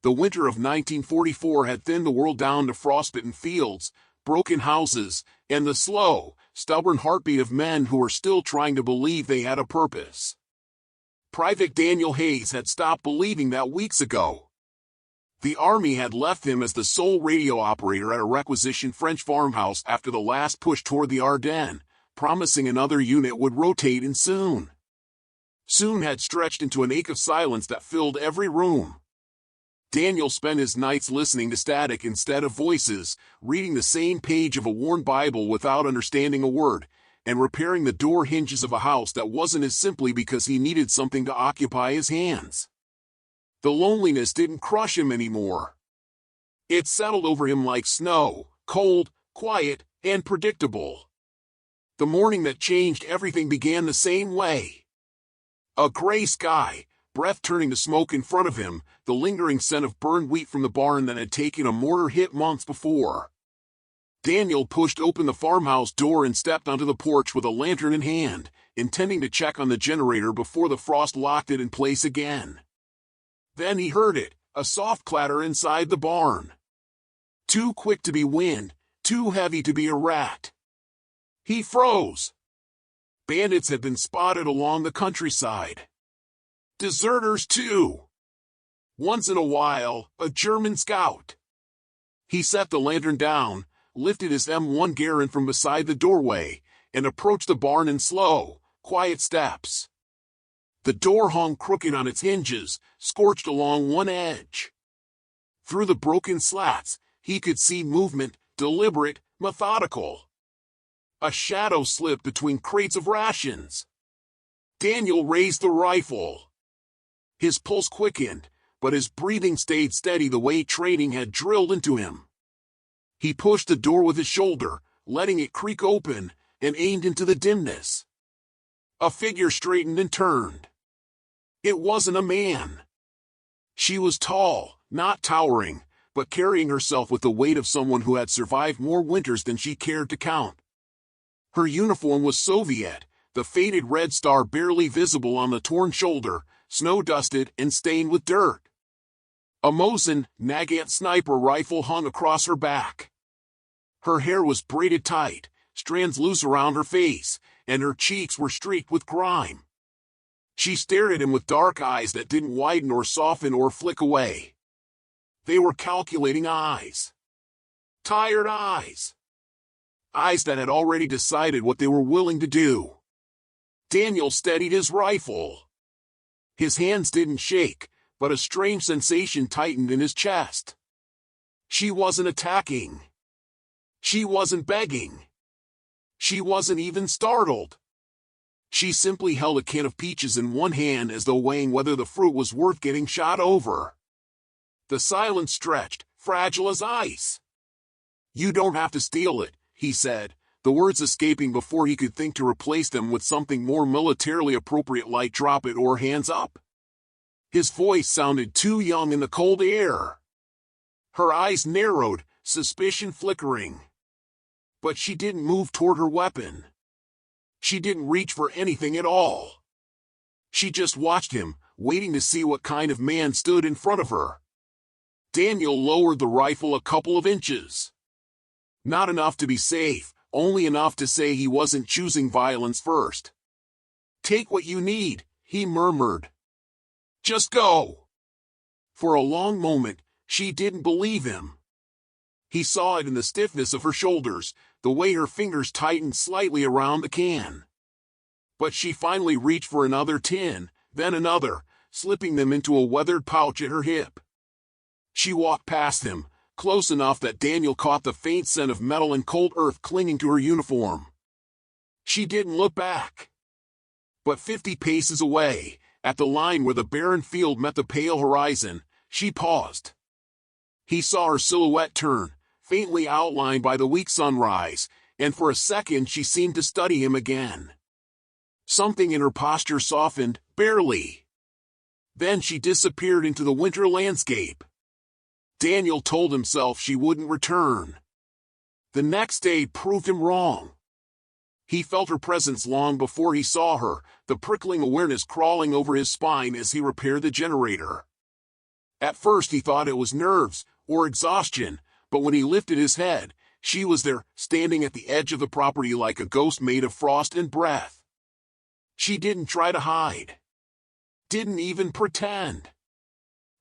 The winter of 1944 had thinned the world down to frostbitten fields, broken houses, and the slow, stubborn heartbeat of men who were still trying to believe they had a purpose. Private Daniel Hayes had stopped believing that weeks ago. The army had left him as the sole radio operator at a requisitioned French farmhouse after the last push toward the Ardennes, promising another unit would rotate in soon. Soon had stretched into an ache of silence that filled every room. Daniel spent his nights listening to static instead of voices, reading the same page of a worn Bible without understanding a word, and repairing the door hinges of a house that wasn't his simply because he needed something to occupy his hands. The loneliness didn't crush him anymore. It settled over him like snow, cold, quiet, and predictable. The morning that changed everything began the same way. A gray sky, breath turning to smoke in front of him, the lingering scent of burned wheat from the barn that had taken a mortar hit months before. Daniel pushed open the farmhouse door and stepped onto the porch with a lantern in hand, intending to check on the generator before the frost locked it in place again. Then he heard it, a soft clatter inside the barn. Too quick to be wind, too heavy to be a rat. He froze. Bandits had been spotted along the countryside. Deserters too. Once in a while, a German scout. He set the lantern down, lifted his M1 Garand from beside the doorway, and approached the barn in slow, quiet steps. The door hung crooked on its hinges, scorched along one edge. Through the broken slats, he could see movement, deliberate, methodical. A shadow slipped between crates of rations. Daniel raised the rifle. His pulse quickened, but his breathing stayed steady the way training had drilled into him. He pushed the door with his shoulder, letting it creak open, and aimed into the dimness. A figure straightened and turned. It wasn't a man. She was tall, not towering, but carrying herself with the weight of someone who had survived more winters than she cared to count. Her uniform was Soviet, the faded red star barely visible on the torn shoulder, snow-dusted and stained with dirt. A Mosin Nagant sniper rifle hung across her back. Her hair was braided tight, strands loose around her face, and her cheeks were streaked with grime. She stared at him with dark eyes that didn't widen or soften or flick away. They were calculating eyes. Tired eyes. Eyes that had already decided what they were willing to do. Daniel steadied his rifle. His hands didn't shake, but a strange sensation tightened in his chest. She wasn't attacking. She wasn't begging. She wasn't even startled. She simply held a can of peaches in one hand as though weighing whether the fruit was worth getting shot over. The silence stretched, fragile as ice. "You don't have to steal it," he said, the words escaping before he could think to replace them with something more militarily appropriate like "drop it" or "hands up." His voice sounded too young in the cold air. Her eyes narrowed, suspicion flickering. But she didn't move toward her weapon. She didn't reach for anything at all. She just watched him, waiting to see what kind of man stood in front of her. Daniel lowered the rifle a couple of inches. Not enough to be safe, only enough to say he wasn't choosing violence first. "Take what you need," he murmured. "Just go." For a long moment, she didn't believe him. He saw it in the stiffness of her shoulders, the way her fingers tightened slightly around the can. But she finally reached for another tin, then another, slipping them into a weathered pouch at her hip. She walked past him, close enough that Daniel caught the faint scent of metal and cold earth clinging to her uniform. She didn't look back. But 50 paces away, at the line where the barren field met the pale horizon, she paused. He saw her silhouette turn, faintly outlined by the weak sunrise, and for a second she seemed to study him again. Something in her posture softened, barely. Then she disappeared into the winter landscape. Daniel told himself she wouldn't return. The next day proved him wrong. He felt her presence long before he saw her, the prickling awareness crawling over his spine as he repaired the generator. At first he thought it was nerves or exhaustion, but when he lifted his head, she was there, standing at the edge of the property like a ghost made of frost and breath. She didn't try to hide. Didn't even pretend.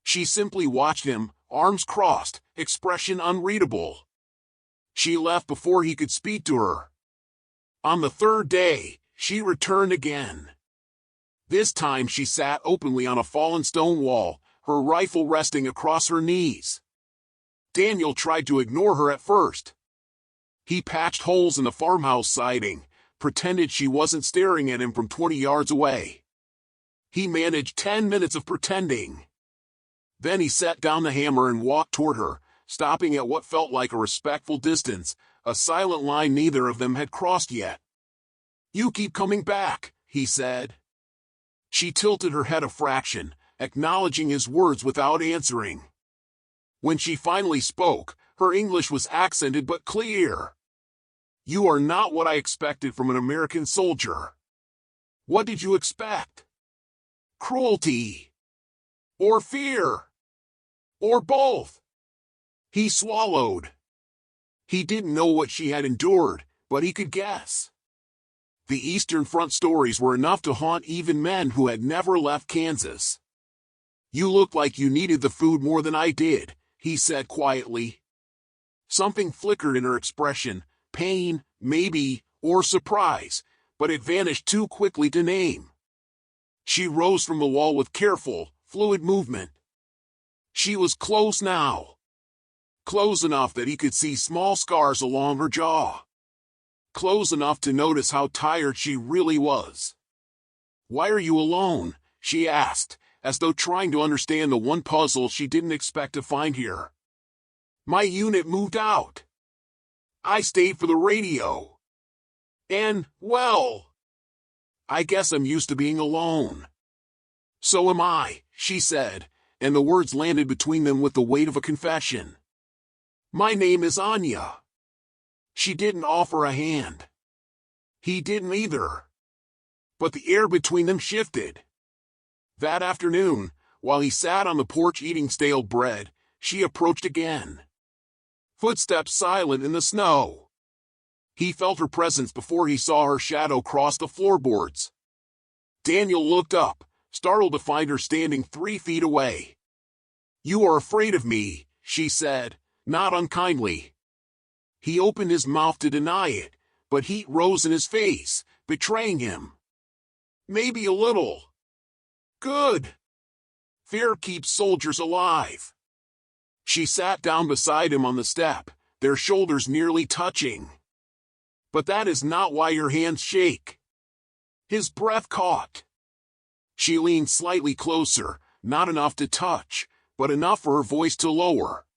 She simply watched him, arms crossed, expression unreadable. She left before he could speak to her. On the third day, she returned again. This time she sat openly on a fallen stone wall, her rifle resting across her knees. Daniel tried to ignore her at first. He patched holes in the farmhouse siding, pretended she wasn't staring at him from 20 yards away. He managed 10 minutes of pretending. Then he set down the hammer and walked toward her, stopping at what felt like a respectful distance, a silent line neither of them had crossed yet. "You keep coming back," he said. She tilted her head a fraction, acknowledging his words without answering. When she finally spoke, her English was accented but clear. "You are not what I expected from an American soldier." "What did you expect?" "Cruelty. Or fear. Or both." He swallowed. He didn't know what she had endured, but he could guess. The Eastern Front stories were enough to haunt even men who had never left Kansas. "You look like you needed the food more than I did," he said quietly. Something flickered in her expression, pain, maybe, or surprise, but it vanished too quickly to name. She rose from the wall with careful, fluid movement. She was close now. Close enough that he could see small scars along her jaw. Close enough to notice how tired she really was. "Why are you alone?" she asked, as though trying to understand the one puzzle she didn't expect to find here. "My unit moved out. I stayed for the radio. And, well, I guess I'm used to being alone." "So am I," she said, and the words landed between them with the weight of a confession. "My name is Anya." She didn't offer a hand. He didn't either. But the air between them shifted. That afternoon, while he sat on the porch eating stale bread, she approached again. Footsteps silent in the snow. He felt her presence before he saw her shadow cross the floorboards. Daniel looked up, startled to find her standing 3 feet away. "You are afraid of me," she said, not unkindly. He opened his mouth to deny it, but heat rose in his face, betraying him. "Maybe a little." "Good. Fear keeps soldiers alive." She sat down beside him on the step, their shoulders nearly touching. "But that is not why your hands shake." His breath caught. She leaned slightly closer, not enough to touch, but enough for her voice to lower.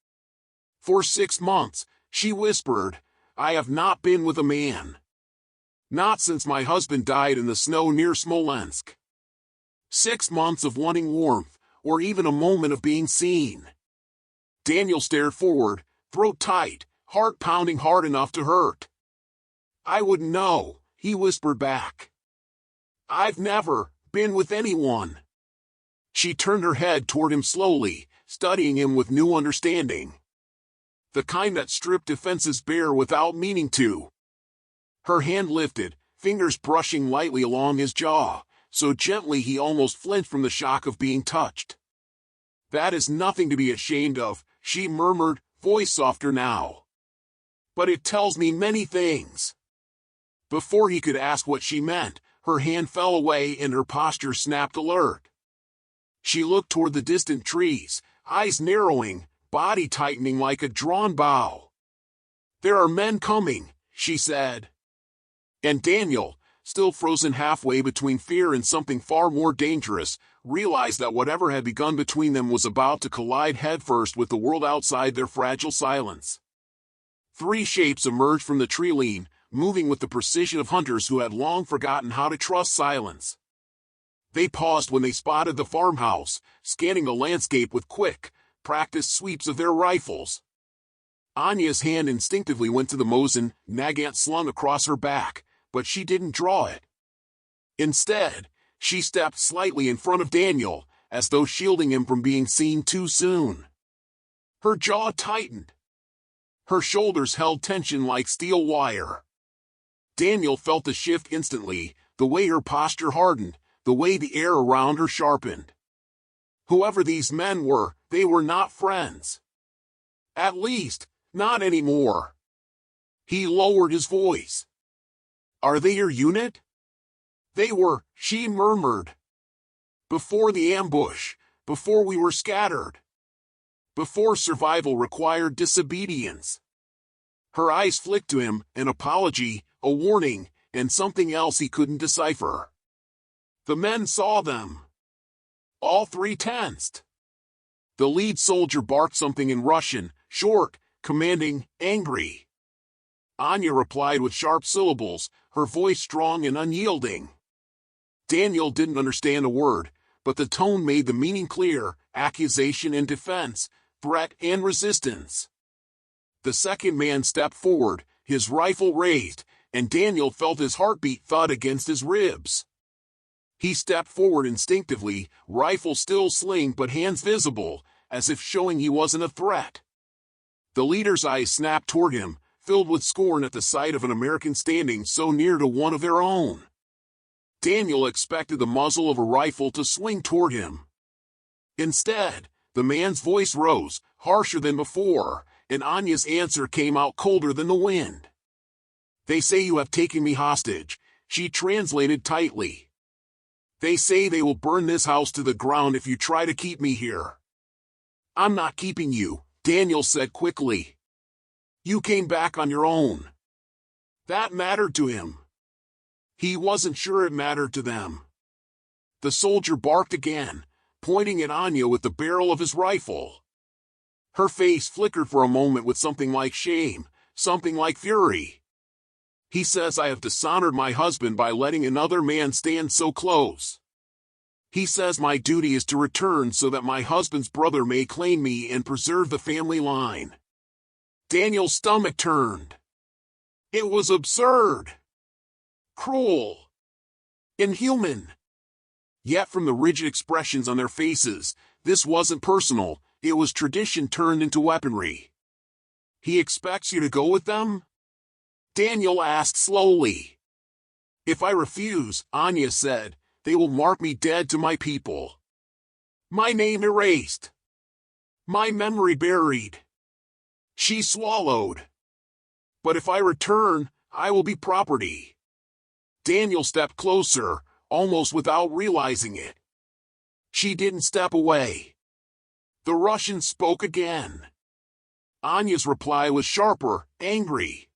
"For 6 months, she whispered, I have not been with a man. Not since my husband died in the snow near Smolensk. 6 months of wanting warmth, or even a moment of being seen." Daniel stared forward, throat tight, heart pounding hard enough to hurt. "I wouldn't know," he whispered back. "I've never been with anyone." She turned her head toward him slowly, studying him with new understanding. The kind that stripped defenses bare without meaning to. Her hand lifted, fingers brushing lightly along his jaw, so gently he almost flinched from the shock of being touched. "That is nothing to be ashamed of," she murmured, voice softer now. "But it tells me many things." Before he could ask what she meant, her hand fell away and her posture snapped alert. She looked toward the distant trees, eyes narrowing, body tightening like a drawn bow. "There are men coming," she said. And Daniel, still frozen halfway between fear and something far more dangerous, realized that whatever had begun between them was about to collide headfirst with the world outside their fragile silence. 3 shapes emerged from the tree-line, moving with the precision of hunters who had long forgotten how to trust silence. They paused when they spotted the farmhouse, scanning the landscape with quick, practiced sweeps of their rifles. Anya's hand instinctively went to the Mosin Nagant slung across her back, but she didn't draw it. Instead, she stepped slightly in front of Daniel, as though shielding him from being seen too soon. Her jaw tightened. Her shoulders held tension like steel wire. Daniel felt the shift instantly, the way her posture hardened, the way the air around her sharpened. Whoever these men were, they were not friends. At least, not anymore. He lowered his voice. "Are they your unit?" "They were," she murmured. "Before the ambush, before we were scattered. Before survival required disobedience." Her eyes flicked to him, an apology, a warning, and something else he couldn't decipher. The men saw them. All three tensed. The lead soldier barked something in Russian, short, commanding, angry. Anya replied with sharp syllables, her voice strong and unyielding. Daniel didn't understand a word, but the tone made the meaning clear: accusation and defense, threat and resistance. The second man stepped forward, his rifle raised, and Daniel felt his heartbeat thud against his ribs. He stepped forward instinctively, rifle still sling but hands visible, as if showing he wasn't a threat. The leader's eyes snapped toward him, filled with scorn at the sight of an American standing so near to one of their own. Daniel expected the muzzle of a rifle to swing toward him. Instead, the man's voice rose, harsher than before, and Anya's answer came out colder than the wind. "They say you have taken me hostage," she translated tightly. "They say they will burn this house to the ground if you try to keep me here." "I'm not keeping you," Daniel said quickly. "You came back on your own." That mattered to him. He wasn't sure it mattered to them. The soldier barked again, pointing at Anya with the barrel of his rifle. Her face flickered for a moment with something like shame, something like fury. "He says I have dishonored my husband by letting another man stand so close. He says my duty is to return so that my husband's brother may claim me and preserve the family line." Daniel's stomach turned. It was absurd. Cruel. Inhuman. Yet from the rigid expressions on their faces, this wasn't personal, it was tradition turned into weaponry. "He expects you to go with them?" Daniel asked slowly. "If I refuse," Anya said, "they will mark me dead to my people. My name erased. My memory buried." She swallowed. "But if I return, I will be property." Daniel stepped closer, almost without realizing it. She didn't step away. The Russian spoke again. Anya's reply was sharper, angry.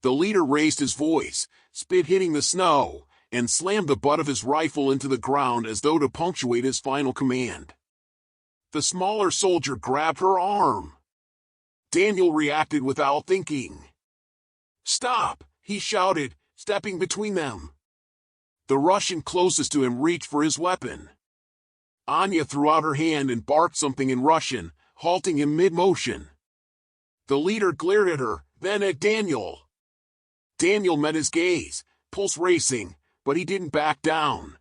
The leader raised his voice, spit hitting the snow, and slammed the butt of his rifle into the ground as though to punctuate his final command. The smaller soldier grabbed her arm. Daniel reacted without thinking. "Stop!" he shouted, stepping between them. The Russian closest to him reached for his weapon. Anya threw out her hand and barked something in Russian, halting him mid-motion. The leader glared at her, then at Daniel. Daniel met his gaze, pulse racing, but he didn't back down.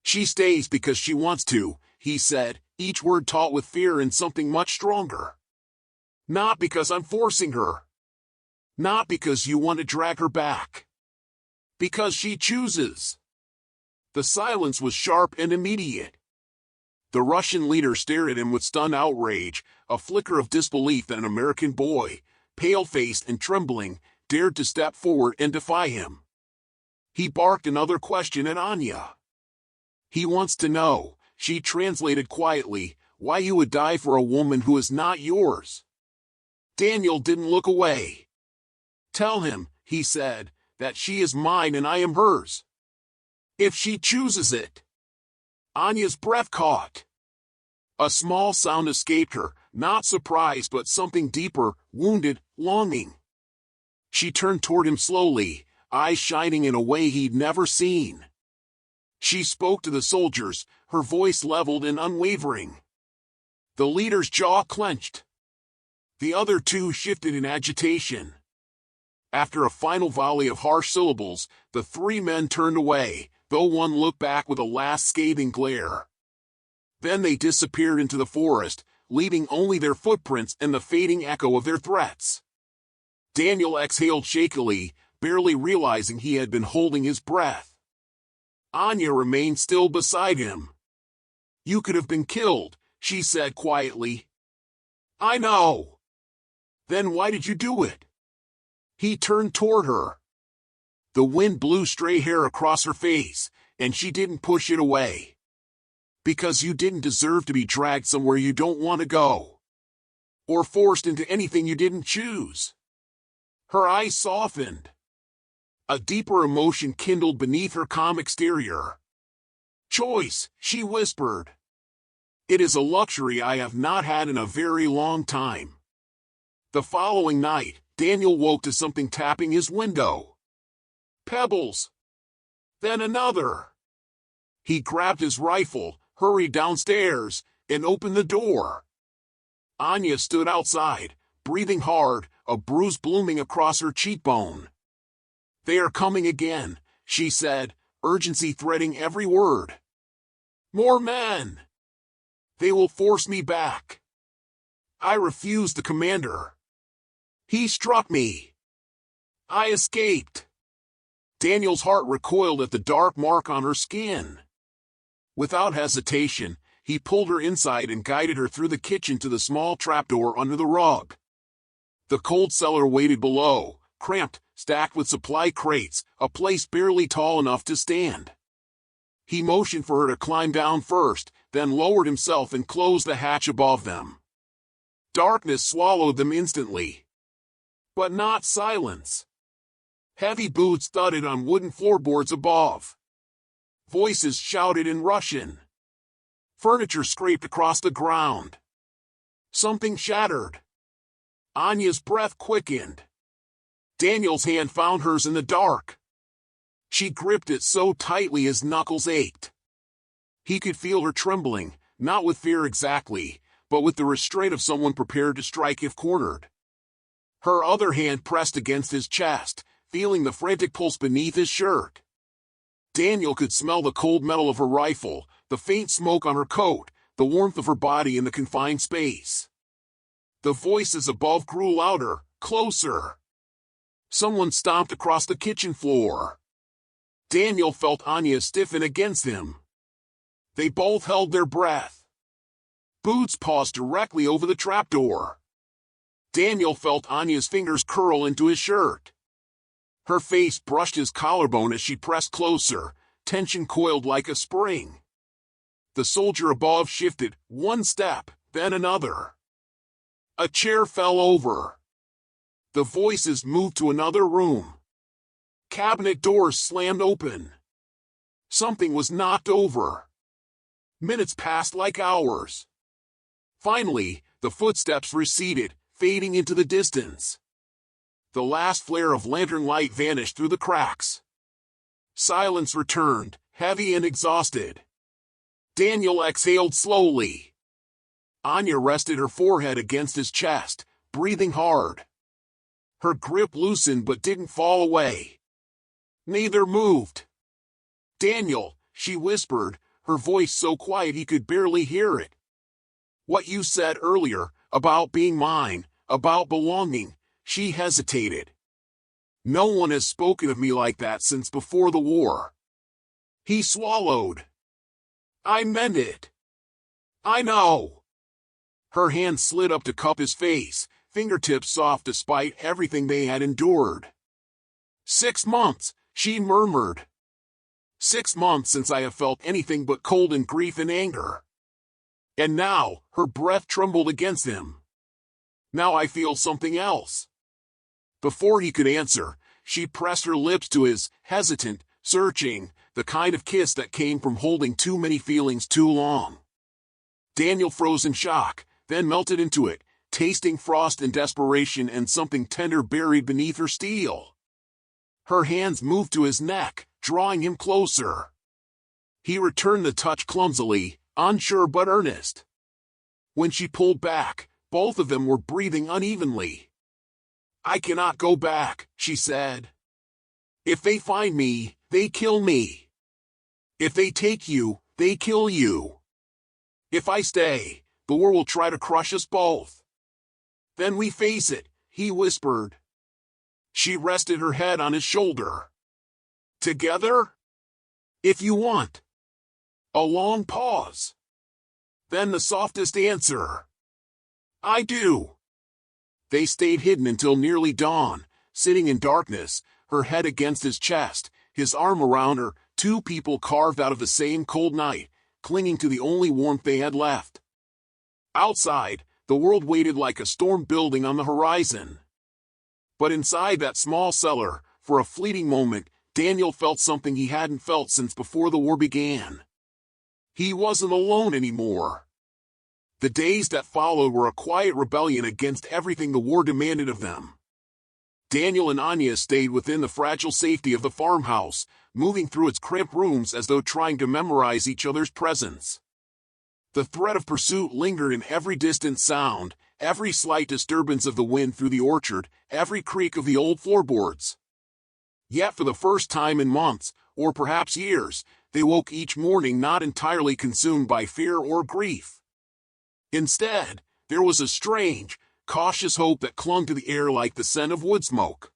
"She stays because she wants to," he said, each word taut with fear and something much stronger. "Not because I'm forcing her. Not because you want to drag her back. Because she chooses." The silence was sharp and immediate. The Russian leader stared at him with stunned outrage, a flicker of disbelief that an American boy, pale-faced and trembling, dared to step forward and defy him. He barked another question at Anya. "He wants to know," she translated quietly, "why you would die for a woman who is not yours." Daniel didn't look away. "Tell him," he said, "that she is mine and I am hers. If she chooses it." Anya's breath caught. A small sound escaped her, not surprise but something deeper, wounded, longing. She turned toward him slowly, eyes shining in a way he'd never seen. She spoke to the soldiers, her voice leveled and unwavering. The leader's jaw clenched. The other two shifted in agitation. After a final volley of harsh syllables, the three men turned away, though one looked back with a last scathing glare. Then they disappeared into the forest, leaving only their footprints and the fading echo of their threats. Daniel exhaled shakily, barely realizing he had been holding his breath. Anya remained still beside him. "You could have been killed," she said quietly. "I know." "Then why did you do it?" He turned toward her. The wind blew stray hair across her face, and she didn't push it away. "Because you didn't deserve to be dragged somewhere you don't want to go. Or forced into anything you didn't choose." Her eyes softened. A deeper emotion kindled beneath her calm exterior. "Choice," she whispered. "It is a luxury I have not had in a very long time." The following night, Daniel woke to something tapping his window. Pebbles. Then another. He grabbed his rifle, hurried downstairs, and opened the door. Anya stood outside, breathing hard, a bruise blooming across her cheekbone. "They are coming again," she said, urgency threading every word. "More men. They will force me back. I refused the commander. He struck me. I escaped." Daniel's heart recoiled at the dark mark on her skin. Without hesitation, he pulled her inside and guided her through the kitchen to the small trapdoor under the rug. The cold cellar waited below, cramped, stacked with supply crates, a place barely tall enough to stand. He motioned for her to climb down first, then lowered himself and closed the hatch above them. Darkness swallowed them instantly. But not silence. Heavy boots thudded on wooden floorboards above. Voices shouted in Russian. Furniture scraped across the ground. Something shattered. Anya's breath quickened. Daniel's hand found hers in the dark. She gripped it so tightly his knuckles ached. He could feel her trembling, not with fear exactly, but with the restraint of someone prepared to strike if cornered. Her other hand pressed against his chest, feeling the frantic pulse beneath his shirt. Daniel could smell the cold metal of her rifle, the faint smoke on her coat, the warmth of her body in the confined space. The voices above grew louder, closer. Someone stomped across the kitchen floor. Daniel felt Anya stiffen against him. They both held their breath. Boots paused directly over the trapdoor. Daniel felt Anya's fingers curl into his shirt. Her face brushed his collarbone as she pressed closer, tension coiled like a spring. The soldier above shifted, one step, then another. A chair fell over. The voices moved to another room. Cabinet doors slammed open. Something was knocked over. Minutes passed like hours. Finally, the footsteps receded, fading into the distance. The last flare of lantern light vanished through the cracks. Silence returned, heavy and exhausted. Daniel exhaled slowly. Anya rested her forehead against his chest, breathing hard. Her grip loosened but didn't fall away. Neither moved. "Daniel," she whispered, her voice so quiet he could barely hear it. "What you said earlier, about being mine, about belonging," she hesitated. "No one has spoken of me like that since before the war." He swallowed. "I meant it. I know." Her hand slid up to cup his face, fingertips soft despite everything they had endured. 6 months, she murmured. 6 months since I have felt anything but cold and grief and anger. And now, her breath trembled against him. Now I feel something else. Before he could answer, she pressed her lips to his, hesitant, searching, the kind of kiss that came from holding too many feelings too long. Daniel froze in shock, then melted into it, tasting frost and desperation and something tender buried beneath her steel. Her hands moved to his neck, drawing him closer. He returned the touch clumsily, unsure but earnest. When she pulled back, both of them were breathing unevenly. "I cannot go back," she said. "If they find me, they kill me. If they take you, they kill you." If I stay, the war will try to crush us both. Then we face it, he whispered. She rested her head on his shoulder. Together? If you want. A long pause. Then the softest answer. I do. They stayed hidden until nearly dawn, sitting in darkness, her head against his chest, his arm around her, two people carved out of the same cold night, clinging to the only warmth they had left. Outside, the world waited like a storm building on the horizon. But inside that small cellar, for a fleeting moment, Daniel felt something he hadn't felt since before the war began. He wasn't alone anymore. The days that followed were a quiet rebellion against everything the war demanded of them. Daniel and Anya stayed within the fragile safety of the farmhouse, moving through its cramped rooms as though trying to memorize each other's presence. The threat of pursuit lingered in every distant sound, every slight disturbance of the wind through the orchard, every creak of the old floorboards. Yet for the first time in months, or perhaps years, they woke each morning not entirely consumed by fear or grief. Instead, there was a strange, cautious hope that clung to the air like the scent of wood smoke.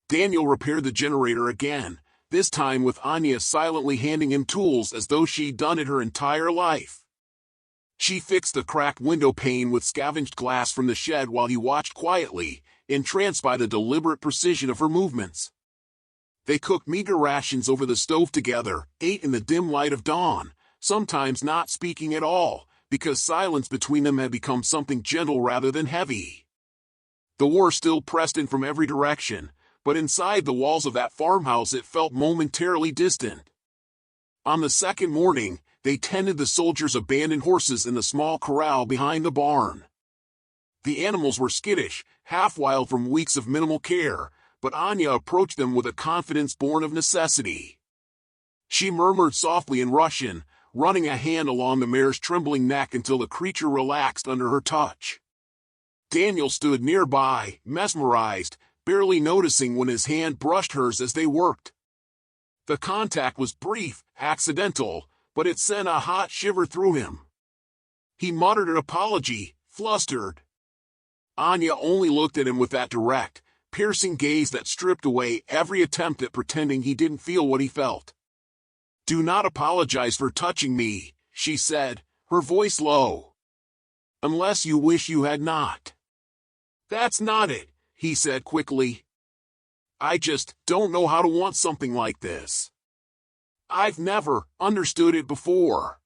Daniel repaired the generator again, this time with Anya silently handing him tools as though she'd done it her entire life. She fixed the cracked window pane with scavenged glass from the shed while he watched quietly, entranced by the deliberate precision of her movements. They cooked meager rations over the stove together, ate in the dim light of dawn, sometimes not speaking at all, because silence between them had become something gentle rather than heavy. The war still pressed in from every direction, but inside the walls of that farmhouse it felt momentarily distant. On the second morning, they tended the soldiers' abandoned horses in the small corral behind the barn. The animals were skittish, half-wild from weeks of minimal care, but Anya approached them with a confidence born of necessity. She murmured softly in Russian, running a hand along the mare's trembling neck until the creature relaxed under her touch. Daniel stood nearby, mesmerized, barely noticing when his hand brushed hers as they worked. The contact was brief, accidental, but it sent a hot shiver through him. He muttered an apology, flustered. Anya only looked at him with that direct, piercing gaze that stripped away every attempt at pretending he didn't feel what he felt. "Do not apologize for touching me," she said, her voice low. "Unless you wish you had not." "That's not it," he said quickly. "I just don't know how to want something like this. I've never understood it before."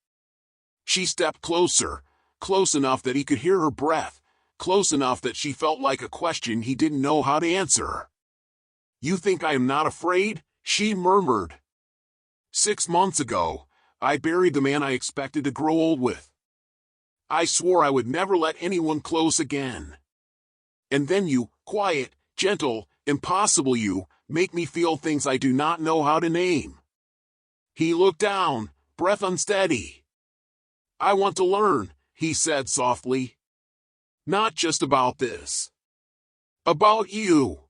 She stepped closer, close enough that he could hear her breath, close enough that she felt like a question he didn't know how to answer. "You think I am not afraid?" she murmured. 6 months ago, I buried the man I expected to grow old with. I swore I would never let anyone close again. And then you, quiet, gentle, impossible you, make me feel things I do not know how to name. He looked down, breath unsteady. "I want to learn," he said softly. "Not just about this. About you."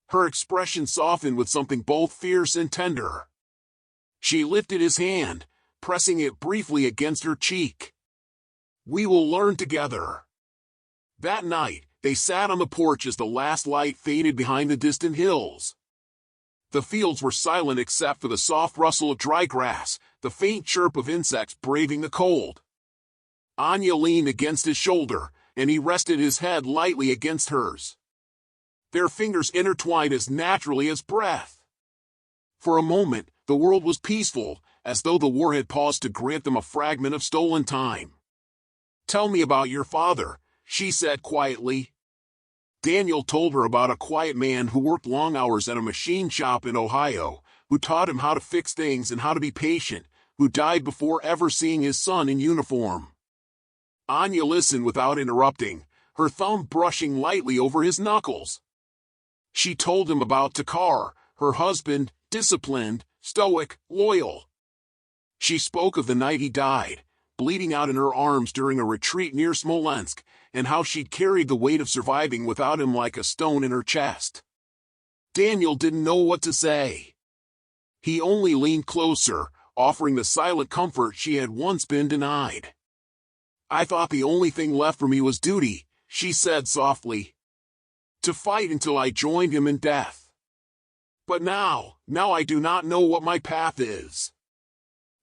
Her expression softened with something both fierce and tender. She lifted his hand, pressing it briefly against her cheek. "We will learn together." That night, they sat on the porch as the last light faded behind the distant hills. The fields were silent except for the soft rustle of dry grass, the faint chirp of insects braving the cold. Anya leaned against his shoulder, and he rested his head lightly against hers. Their fingers intertwined as naturally as breath. For a moment, the world was peaceful, as though the war had paused to grant them a fragment of stolen time. "Tell me about your father," she said quietly. Daniel told her about a quiet man who worked long hours at a machine shop in Ohio, who taught him how to fix things and how to be patient, who died before ever seeing his son in uniform. Anya listened without interrupting, her thumb brushing lightly over his knuckles. She told him about Takar, her husband, disciplined, stoic, loyal. She spoke of the night he died, bleeding out in her arms during a retreat near Smolensk, and how she'd carried the weight of surviving without him like a stone in her chest. Daniel didn't know what to say. He only leaned closer, offering the silent comfort she had once been denied. I thought the only thing left for me was duty, she said softly. To fight until I joined him in death. But now I do not know what my path is.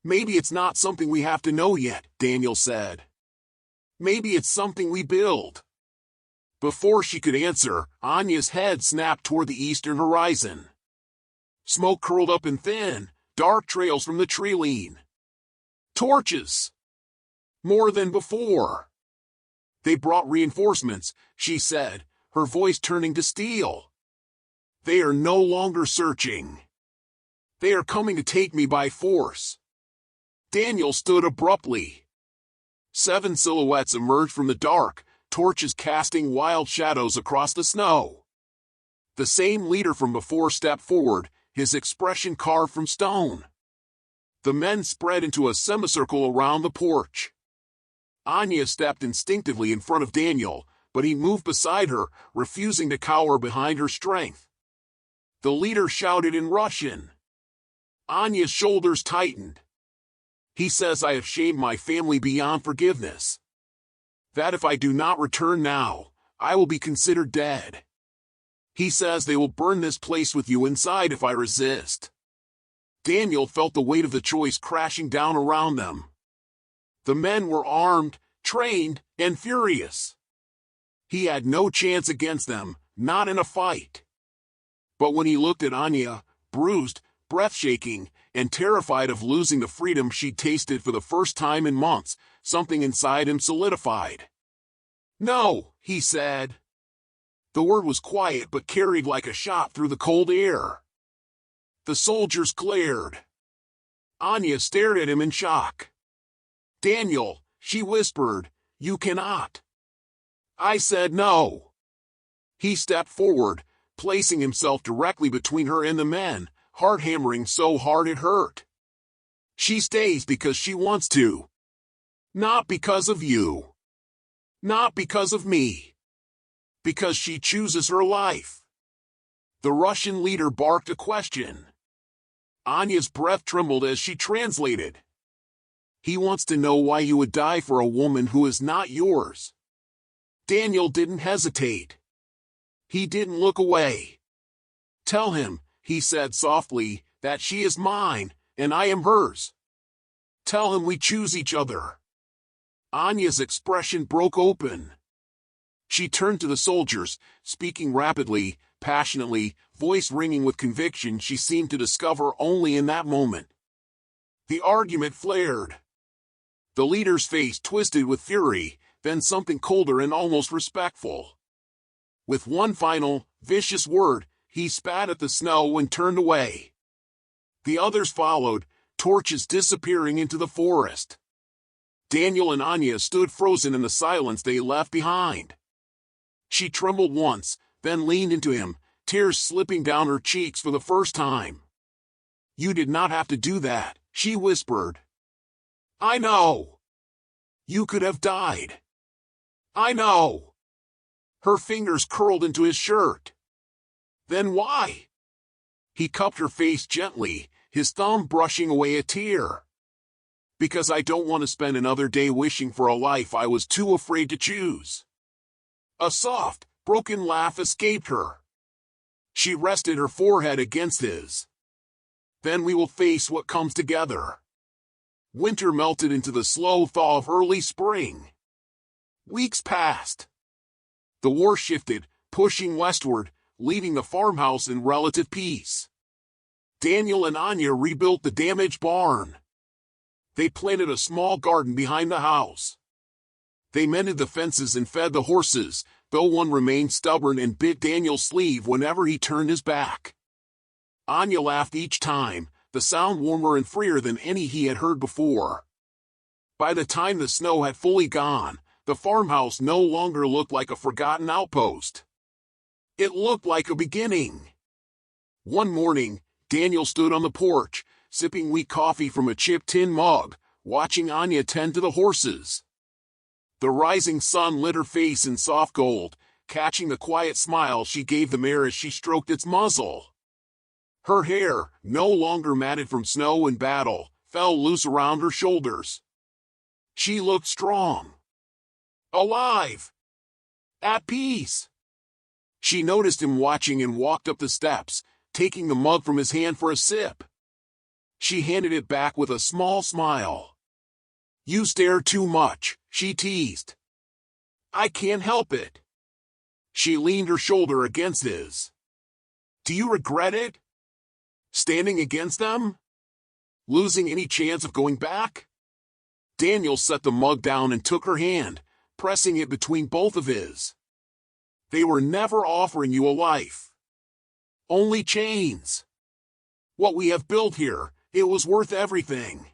Maybe it's not something we have to know yet, Daniel said. Maybe it's something we build. Before she could answer, Anya's head snapped toward the eastern horizon. Smoke curled up in thin, dark trails from the tree line. Torches! More than before. They brought reinforcements, she said, her voice turning to steel. They are no longer searching. They are coming to take me by force. Daniel stood abruptly. 7 silhouettes emerged from the dark, torches casting wild shadows across the snow. The same leader from before stepped forward, his expression carved from stone. The men spread into a semicircle around the porch. Anya stepped instinctively in front of Daniel, but he moved beside her, refusing to cower behind her strength. The leader shouted in Russian. Anya's shoulders tightened. He says I have shamed my family beyond forgiveness. That if I do not return now, I will be considered dead. He says they will burn this place with you inside if I resist. Daniel felt the weight of the choice crashing down around them. The men were armed, trained, and furious. He had no chance against them, not in a fight. But when he looked at Anya, bruised, breath-shaking, and terrified of losing the freedom she'd tasted for the first time in months, something inside him solidified. No, he said. The word was quiet but carried like a shot through the cold air. The soldiers glared. Anya stared at him in shock. Daniel, she whispered, you cannot. I said no. He stepped forward, placing himself directly between her and the men, heart hammering so hard it hurt. She stays because she wants to. Not because of you. Not because of me. Because she chooses her life. The Russian leader barked a question. Anya's breath trembled as she translated. He wants to know why you would die for a woman who is not yours. Daniel didn't hesitate. He didn't look away. Tell him, he said softly, that she is mine, and I am hers. Tell him we choose each other. Anya's expression broke open. She turned to the soldiers, speaking rapidly, passionately, voice ringing with conviction she seemed to discover only in that moment. The argument flared. The leader's face twisted with fury, then something colder and almost respectful. With one final, vicious word, he spat at the snow and turned away. The others followed, torches disappearing into the forest. Daniel and Anya stood frozen in the silence they left behind. She trembled once, then leaned into him, tears slipping down her cheeks for the first time. You did not have to do that, she whispered. I know. You could have died. I know. Her fingers curled into his shirt. Then why? He cupped her face gently, his thumb brushing away a tear. Because I don't want to spend another day wishing for a life I was too afraid to choose. A soft, broken laugh escaped her. She rested her forehead against his. Then we will face what comes together. Winter melted into the slow thaw of early spring. Weeks passed. The war shifted, pushing westward, leaving the farmhouse in relative peace. Daniel and Anya rebuilt the damaged barn. They planted a small garden behind the house. They mended the fences and fed the horses, though one remained stubborn and bit Daniel's sleeve whenever he turned his back. Anya laughed each time, the sound warmer and freer than any he had heard before. By the time the snow had fully gone, the farmhouse no longer looked like a forgotten outpost. It looked like a beginning. One morning, Daniel stood on the porch, sipping weak coffee from a chipped tin mug, watching Anya tend to the horses. The rising sun lit her face in soft gold, catching the quiet smile she gave the mare as she stroked its muzzle. Her hair, no longer matted from snow and battle, fell loose around her shoulders. She looked strong. alive, at peace. She noticed him watching and walked up the steps, taking the mug from his hand for a sip. She handed it back with a small smile. "You stare too much," she teased. "I can't help it." She leaned her shoulder against his. "Do you regret it? Standing against them? Losing any chance of going back?" Daniel set the mug down and took her hand, pressing it between both of his. "They were never offering you a life. Only chains. What we have built here, it was worth everything."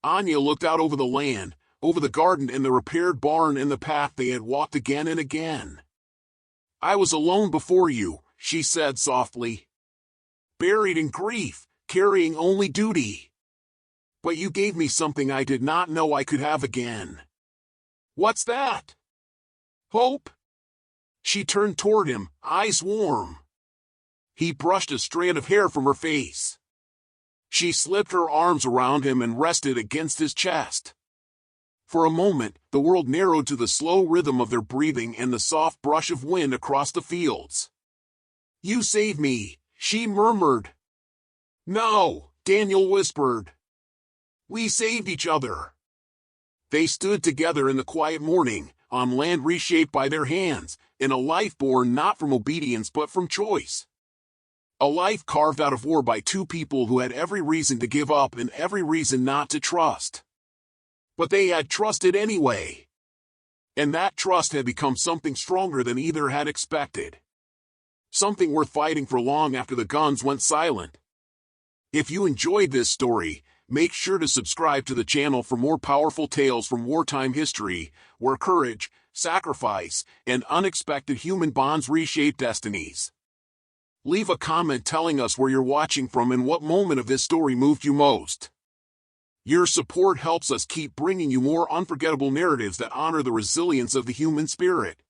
Anya looked out over the land, over the garden and the repaired barn and the path they had walked again and again. "I was alone before you," she said softly. "Buried in grief, carrying only duty. But you gave me something I did not know I could have again." "What's that?" "Hope." She turned toward him, eyes warm. He brushed a strand of hair from her face. She slipped her arms around him and rested against his chest. For a moment, the world narrowed to the slow rhythm of their breathing and the soft brush of wind across the fields. "You saved me," she murmured. "No," Daniel whispered. "We saved each other." They stood together in the quiet morning, on land reshaped by their hands, in a life born not from obedience but from choice. A life carved out of war by two people who had every reason to give up and every reason not to trust. But they had trusted anyway. And that trust had become something stronger than either had expected. Something worth fighting for long after the guns went silent. If you enjoyed this story, make sure to subscribe to the channel for more powerful tales from wartime history, where courage, sacrifice, and unexpected human bonds reshape destinies. Leave a comment telling us where you're watching from and what moment of this story moved you most. Your support helps us keep bringing you more unforgettable narratives that honor the resilience of the human spirit.